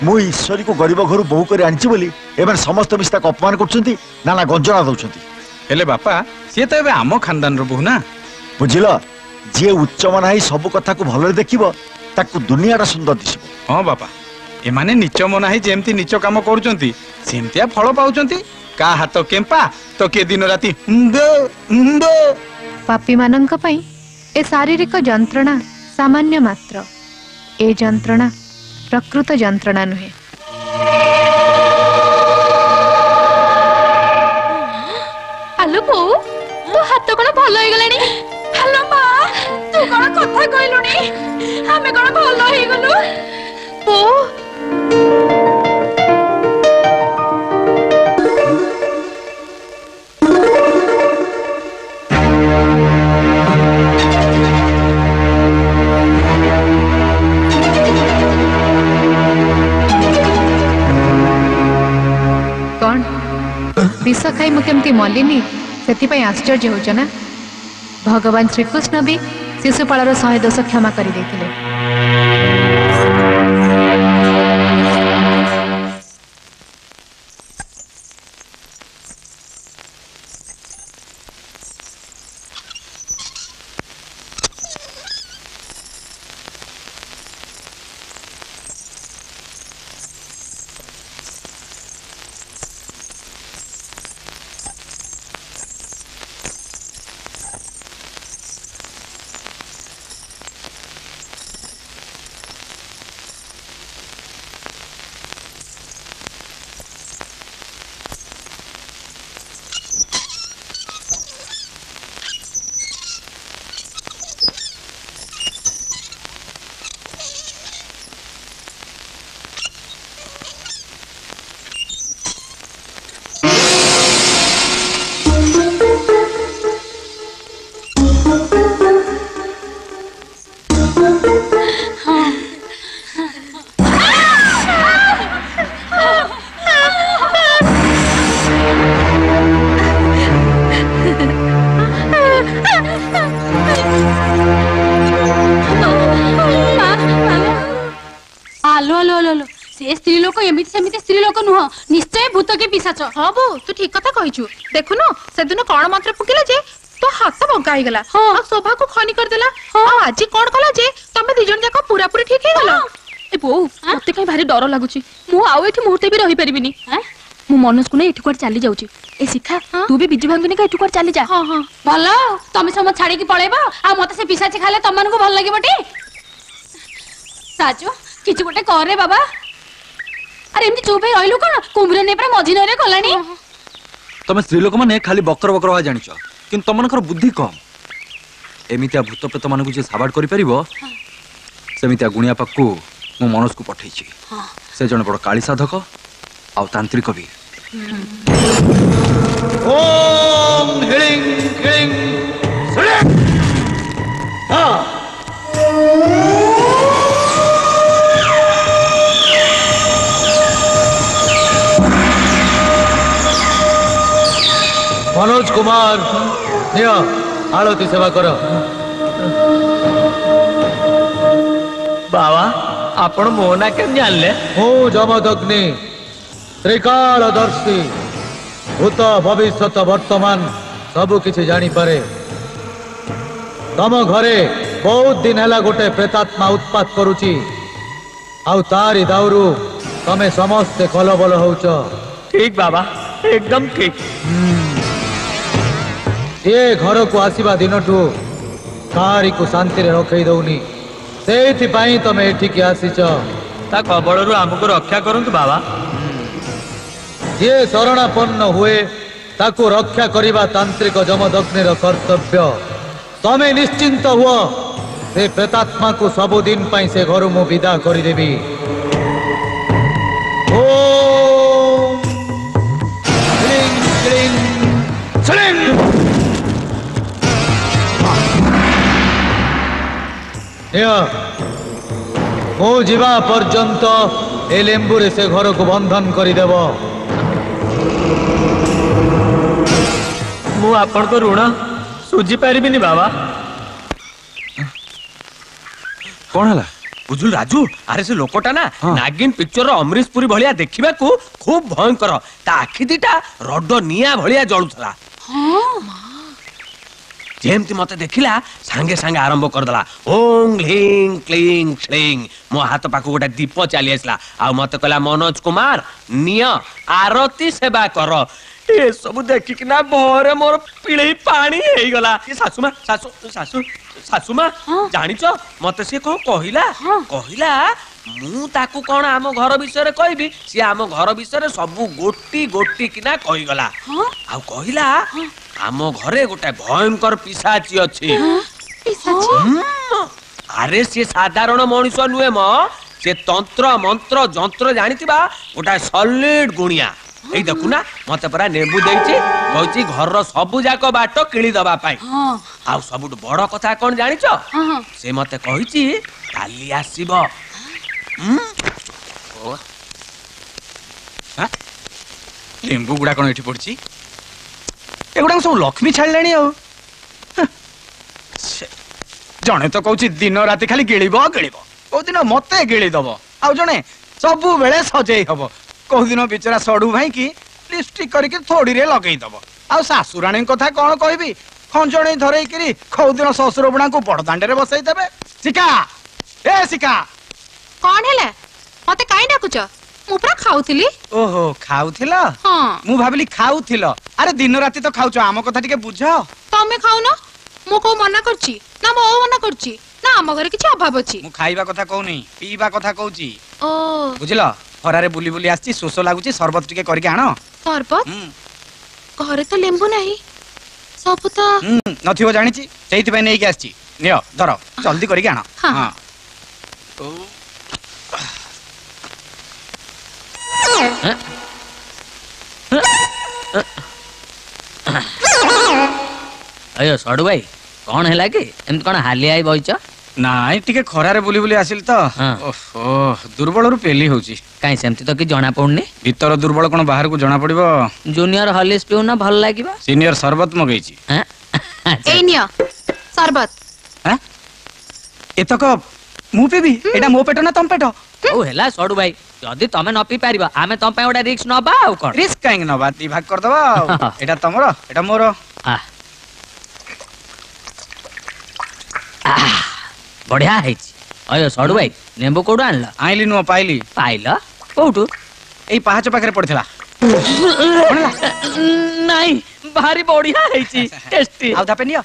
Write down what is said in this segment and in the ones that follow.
मु ईश्वरी को गरीब घर बहु कर आनी बोली एवं समस्त मिस अपमान कर ना गंजना दौरान। बापा सी तो आम खानदान बहु ना बुझिल जी उच्च मना सब कथा को भल देखिबो ताकू दुनियाटा सुंदर दिसबो। हाँ बापा एमाने नीच मना ही जेमती नीच काम करूचंती सेमतिया फल पाउचंती का हाथ केम्पा तो के दिन राती पापी मानंक पई ए शारीरिक जंत्रणा सामान्य मात्र ए जंत्रणा प्रकृत जंत्रणा नुहे। हेलो बो तो हाथ कोन भल होई गलानी। हेलो मां तू कोन कथा कहलुनी हमें कोन भल होई गलु बो। विष खाई मुझे मल्लिनी से आश्चर्य हो ना। भगवान श्रीकृष्ण भी शिशुपाल 100 दोष क्षमा कर देथिले। निश्चय भूत के पिशाच। हाँ बो तू ठीक कथा कहिछु। देखुनो से दिन कोन मंत्र फुकिला जे तो हाथ बंका ही गला आ शोभा को खनी कर देला। आ आज कोन कला जे तमे दी जण जाको पूरा पूरी ठीक हे गला। ए बो मते कहीं भारी डर लागुची मु आउ एठी मुहूर्ते भी रही परिबिनी। मु मनोज को ने एठी कोड चली जाउची। ए शिखा तू भी बिजु भांगनी का एठी कोड चली जा। हां हां भलो तमे सम छाड़ी की पळेबा आ मते से पिशाच खाले तमन को भल लागि बटी। साजो किछु गोटे कर रे बाबा। अरे एमती चुप है रहिलु कोन कुंभरे ने पर मझी नरे कलानी। तमे स्त्री लोक माने खाली बकर बकर हा जानिछ किंतु तमनकर बुद्धि कम। एमितिया भूत प्रेत मानकु जे साबाड करि परिबो सेमितिया गुणिया पाकु मु मनोज को पठैछि। से जण बड़ काली साधक आ तांत्रिक भी। ओम हिलिंग हिलिंग सले हां मनोज कुमार निया आरती सेवा करो। बाबा आपण मो ना केम जानले? हो जमदग्नि त्रिकालदर्शी भूत भविष्यत वर्तमान सब किछि जानी पारे। तम घरे बहुत दिन हैला गोटे प्रेतात्मा उत्पात करूची आउ तारी दाउरू तमे समस्ते कलबल होउच। ठीक बाबा एकदम ठीक। ये घर को आसीबा दिनठू कारी को शांति रे रखै दउनी सेति पई तमे एठी के आसीच। ता कबळरू हमको रक्षा करंतु बाबा। जे शरणापन्न हुए ताको रक्षा करिबा तांत्रिक जमदग्निर कर्तव्य। तमे निश्चिंत हुओ से प्रेतात्मा को सबुदिन पई से घर मु विदा करि देबी। ओम क्लीं क्लीं स्लिंग मो जीवा पर्यंत ए लेंबुरे से घर को बंधन करदेव। मु आपण को ऋण सुझी पारिबिनी बाबा। कौन है बुझुल राजू अरे से लोकटा ना नागिन पिक्चर अमरीश पुरी भलिया देखिबा को खूब भयंकर ता आखि दिटा रड निया भलिया जळुथला जेमती मते देखिला सांगे सांगे आरंभ करदला ओम ह्लीं क्लीं श्लीं मो हाथ पाखु गोटा दीप चली आसला आ मते कहला मनोज कुमार निय आरती सेवा कर ए सब देखि कि ना भरे मोर पिळे पानी हेई गला ए सासुमा सासुमा जानिचो मते से को कहिला कहिला मु ताकू कोन आम घर विषय रे कहबी से आम घर विषय रे सब गोटी गोटी किना कहि गला आ कहिला आम घरे गोटे भयंकर पिशाची अछि अरे से साधारण मनुष्य नुहे म से तंत्र मंत्र जंत्र जानितिबा गोटा सॉलिड गुणिया एई देखु ना मते परा नेबु देइछि कहछि घर रो सब जाक बाट किळी दबा पाई आ सबुट बड़ कथा कोन जानिचो से मते कहिछि काली आसीबो लेंबू गुड़ा कौन एठी पड़ची एगुड़ा सब लक्ष्मी छाड़िले जड़े तो कौच दिन राति खाली गिलब गिलब कौ दिन मत गिलीदब आउ जड़े सब बेले सजे हम कौ दिन बेचारा सड़ू भाई की लिपस्टिक करके थोड़ी रे लगेदब आ सासुराणी कथा कौन कहबी खंजणी धरई कौ दिन शशुर बुणा को बड़दाण्डे बसई देबे शिका ए शिका कौन है मते काई डाकुच मु पूरा खाउथिली ओहो खाउथिल हां मु भाबिली खाउथिल अरे दिन राति तो खाउछ आम कथा टिके बुझ तमे खाउनो मु को मना करची ना मो मना करची ना हम घरे किछ अभाव अछि मु खाइबा कथा कहउनी पीबा कथा कहउची ओ बुझिल खरारे बुली बुली आछि शोष लागुची शरबत टिके करके आनो सरबत घरे तो लेंबू नहीं सब तो नथिबो जानिची सेइति पे नै के आछि नियो धर जल्दी करके आनो हां अयो सडू भाई कौन है कि एमत कौन हालिया आई बइच नाई टिके खरारे बुली बुली आसिल तो ओहो दुर्बल रु पेली होची काई सेमती तो कि जणा पड़नी भीतर दुर्बल कोन बाहर को जणा पड़िबो जूनियर हॉलिस पिउ ना भल लागिबा सीनियर शरबत मगैची ए नियो शरबत हैं एतक मु पेबी एटा मो पेट ना तम पेट ओ हेला सडू भाई जदी तमे न पी पारिबा आमे तम पे ओडा रिस्क नबा आ कोन रिस्क काई नबा ती भाग कर दबा एटा तमरो एटा मोरो बढ़िया है अयो सडू भाई नेंबू कोडू आनला आइली नो पाइली पाइला कोठू एई पाहाच पाखरे पड़थिला नहीं भारी बढ़िया है टेस्टी आउ धापे नियो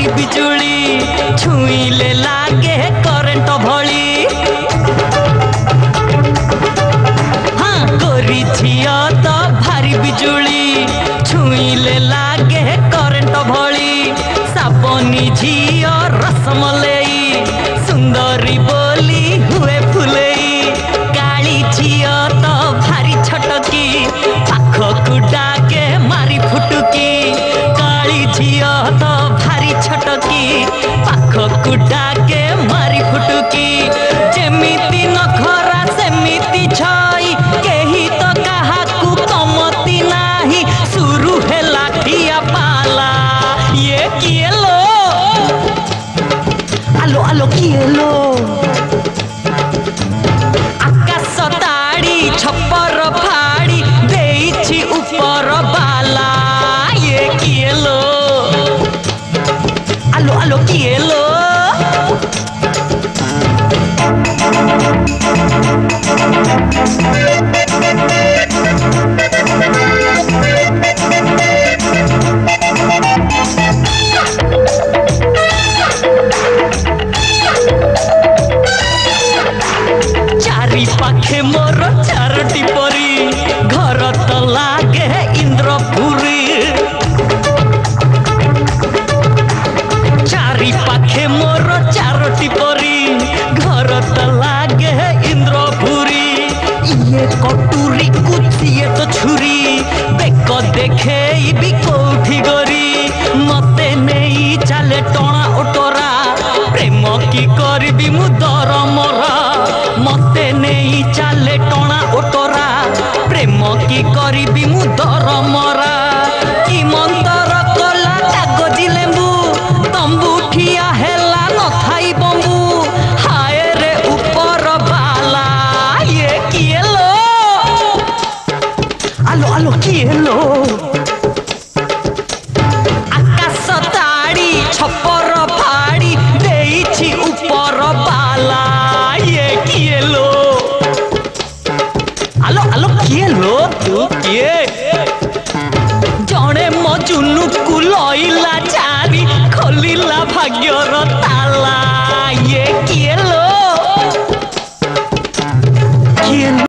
भारी बिजुली छुईले लागे करेंट भली हाँ गोरी झिया तो भारी बिजुली छुईले लागे करेंट भली साबनी झिया रसमलई सुंदरी बोली हुए फुलई काली झिया तो भारी छटकी पाखकु डाके मारी फुटुकी काली झिया तो भारी छटकी पाखकु डाके मारी फुटुकी जेमिति नखरा सेमिति छई केही तो काहाकु कमति नाही शुरू हेला ठिया पाला ये किए लो आलो आलो किए लो आकाश ताड़ी छप्पर फाड़ी देइछि ऊपर बाला ये किए लो आलो आलो किए लो चारि पाखे मोर चारोटी परी घर तो लागे इंद्रपुरी चारि पाखे मोर चारोटी परी घर तो लागे इंद्रपुरी ये कटुरी कुचिए तो छुरी बेक देखे भी कोठी गरी मते नहीं चले टणा ओटरा प्रेम की करबी मु दर मरा मते नहीं चले टणा ओटरा प्रेम की करबी मु दर मरा कि मंतर कला कागजी लेंबू तंबू ठिया हेला न थाई बंबू हाय रे ऊपर बाला ये किए लो आलो आलो किए लो आकाश ताड़ी छप्पर फाड़ी देइछि ऊपर बाला ये किए लो आलो आलो किए लो तू किए जड़े मजुनु को लइला चारी खोलिला भाग्यर